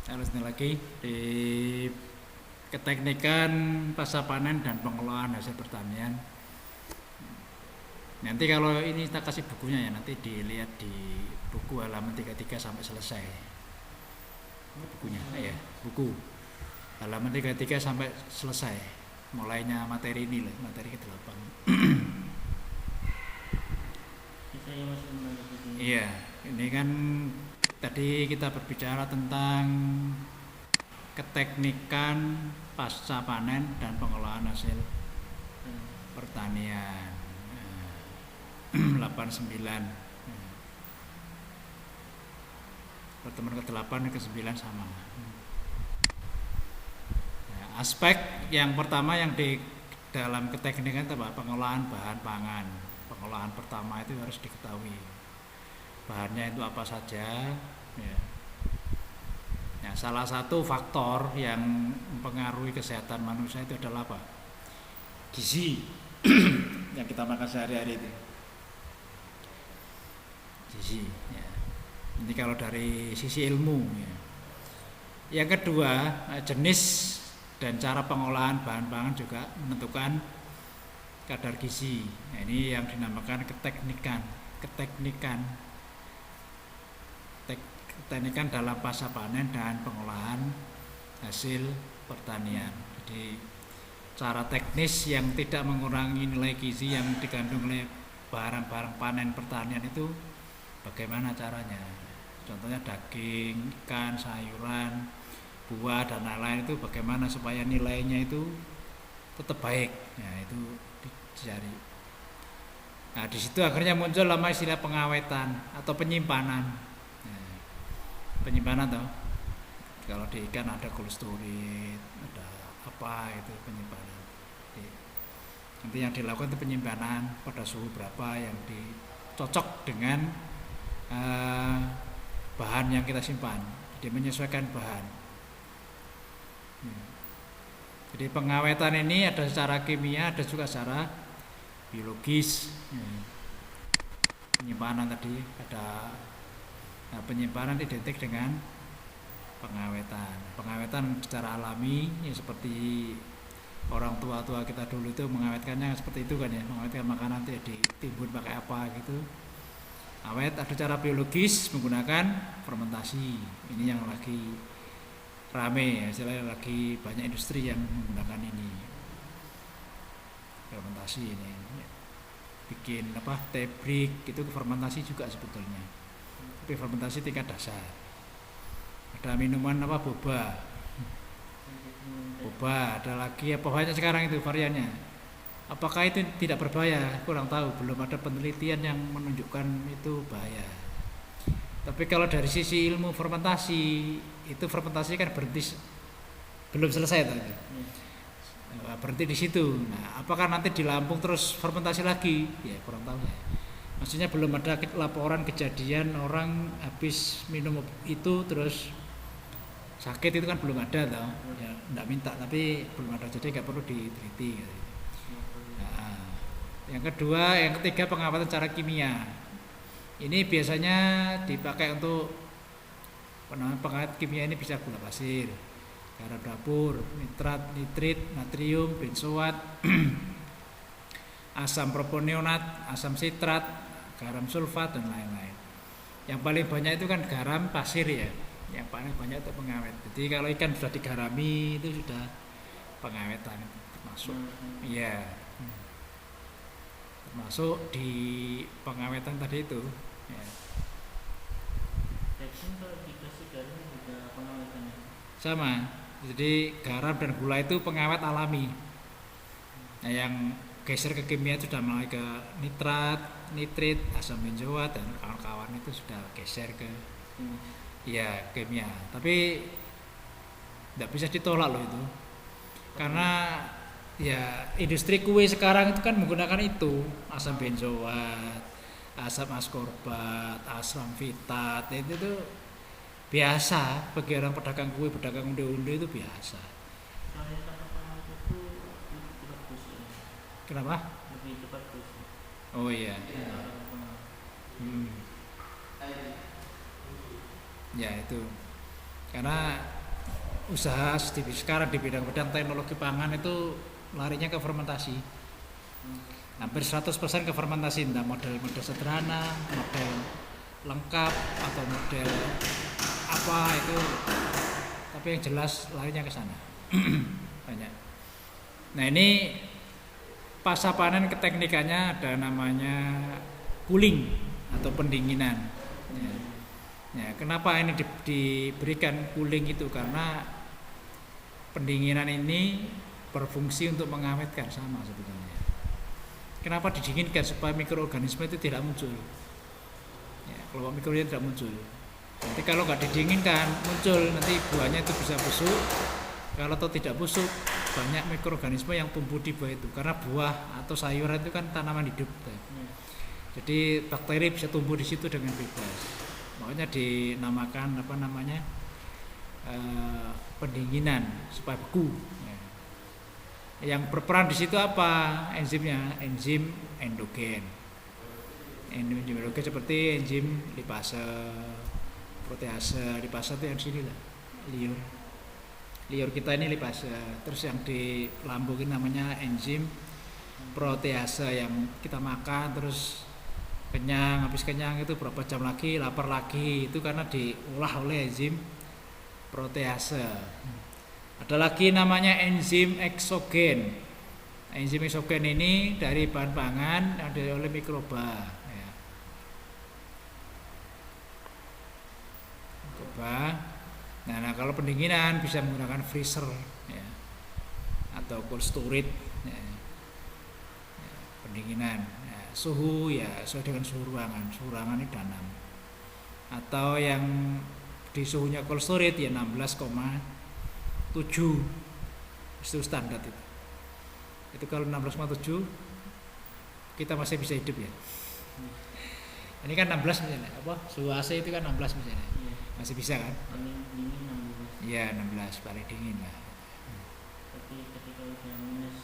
Harus lagi di keteknikan pasca panen dan pengelolaan hasil pertanian. Nanti kalau ini kita kasih bukunya ya, nanti dilihat di buku halaman 33 sampai selesai. Bukunya, ya, buku halaman 33 sampai selesai. Mulainya materi ini lah, materi ke-8. Iya, ini kan tadi kita berbicara tentang keteknikan pasca panen dan pengolahan hasil pertanian. 89. Pertemuan ke-8 dan ke-9 sama. Aspek yang pertama yang di dalam keteknikan itu apa? Pengolahan bahan pangan. Pengolahan pertama itu harus diketahui bahannya itu apa saja. Ya. Nah, salah satu faktor yang mempengaruhi kesehatan manusia itu adalah apa? Gizi yang kita makan sehari-hari itu. Gizi. Ya. Ini kalau dari sisi ilmu. Ya. Yang kedua, jenis dan cara pengolahan bahan pangan juga menentukan kadar gizi. Nah, ini yang dinamakan keteknikan dalam pasca panen dan pengolahan hasil pertanian. Jadi cara teknis yang tidak mengurangi nilai gizi yang dikandung oleh barang-barang panen pertanian itu bagaimana caranya? Contohnya daging, ikan, sayuran, buah dan lain-lain itu bagaimana supaya nilainya itu tetap baik. Nah, itu dicari. Nah, di situ akhirnya muncul nama istilah pengawetan atau penyimpanan. Nah, penyimpanan toh. Kalau di ikan ada kolesterolit, ada apa itu penyimpanan. Jadi, nanti yang dilakukan itu penyimpanan pada suhu berapa yang dicocok dengan bahan yang kita simpan. Jadi menyesuaikan bahan. Jadi pengawetan ini ada secara kimia, ada juga secara biologis. Penyimpanan tadi ada, nah, penyimpanan identik dengan pengawetan. Pengawetan secara alami ya seperti orang tua-tua kita dulu itu mengawetkannya seperti itu kan ya, mengawetkan makanan itu ya ditimbun pakai apa gitu. Awet ada cara biologis menggunakan fermentasi. Ini yang lagi rame ya, istilahnya lagi banyak industri yang menggunakan ini. Fermentasi ini. Bikin apa? Tebrik itu fermentasi juga sebetulnya. Tapi fermentasi tingkat dasar. Ada minuman apa? Boba. Boba, ada lagi apa banyak sekarang itu variannya. Apakah itu tidak berbahaya? Kurang tahu, belum ada penelitian yang menunjukkan itu bahaya. Tapi kalau dari sisi ilmu fermentasi, itu fermentasi kan berhenti, belum selesai tadi. Berhenti di situ. Nah, apakah nanti di Lampung terus fermentasi lagi? Ya kurang tahu ya. Maksudnya belum ada laporan kejadian orang habis minum itu terus sakit, itu kan belum ada toh. Ya enggak minta, tapi belum ada, jadi nggak perlu diteliti. Yang kedua, yang ketiga pengawatan secara kimia. Ini biasanya dipakai untuk pengawet kimia. Ini bisa gula pasir, garam dapur, nitrat, nitrit, natrium, benzoat, asam propanonat, asam sitrat, garam sulfat dan lain-lain. Yang paling banyak itu kan garam pasir ya. Yang paling banyak itu pengawet. Jadi kalau ikan sudah digarami itu sudah pengawetan termasuk. Iya. Masuk di pengawetan tadi itu ya. Sama, jadi garam dan gula itu pengawet alami. Nah, yang geser ke kimia itu sudah mulai ke nitrat, nitrit, asam benzoat dan kawan-kawan itu sudah geser ke ya kimia. Tapi tidak bisa ditolak loh itu, karena ya industri kue sekarang itu kan menggunakan itu asam benzoat, asam askorbat, asam fitat. Itu tuh biasa bagi orang pedagang kue, pedagang unde-unde itu biasa. Kenapa? Oh iya. Ya itu karena usaha sekarang di bidang-bidang teknologi pangan itu larinya ke fermentasi. Hampir 100% ke fermentasi, entah model-model sederhana, model lengkap atau model apa itu, tapi yang jelas larinya ke sana. Banyak. Nah, ini pasca panen keteknikannya ada namanya cooling atau pendinginan. Ya, kenapa ini diberikan cooling itu? Karena pendinginan ini berfungsi untuk mengawetkan sama sebetulnya. Kenapa didinginkan? Supaya mikroorganisme itu tidak muncul. Ya, kalau mikroorganisme tidak muncul. Nanti kalau nggak didinginkan muncul, nanti buahnya itu bisa busuk. Kalau tidak busuk, banyak mikroorganisme yang tumbuh di buah itu. Karena buah atau sayuran itu kan tanaman hidup. Jadi bakteri bisa tumbuh di situ dengan bebas. Makanya dinamakan pendinginan supaya beku. Yang berperan di situ apa enzimnya? Enzim endogen. Enzim endogen seperti enzim lipase, protease. Lipase itu yang sini lah, liur kita ini lipase. Terus yang di lambung ini namanya enzim protease, yang kita makan terus kenyang, habis kenyang itu berapa jam lagi lapar lagi, itu karena diolah oleh enzim protease. Ada lagi namanya enzim eksogen. Enzim eksogen ini dari bahan pangan yang diolah oleh mikroba. Ya. Mikroba. Nah, kalau pendinginan bisa menggunakan freezer, ya, atau cold storage. Ya. Ya, pendinginan. Ya, suhu ya sesuai dengan suhu ruangan. Suhu ruangan ini 6. Atau yang di suhunya cold storage ya 16,7 itu standar itu. Itu kalau 16,7 kita masih bisa hidup ya. Ini kan 16 misalnya, suhu AC itu kan 16 misalnya. Masih bisa kan? Paling dingin 16. Iya, 16 paling dingin lah. Tapi ketika udah minus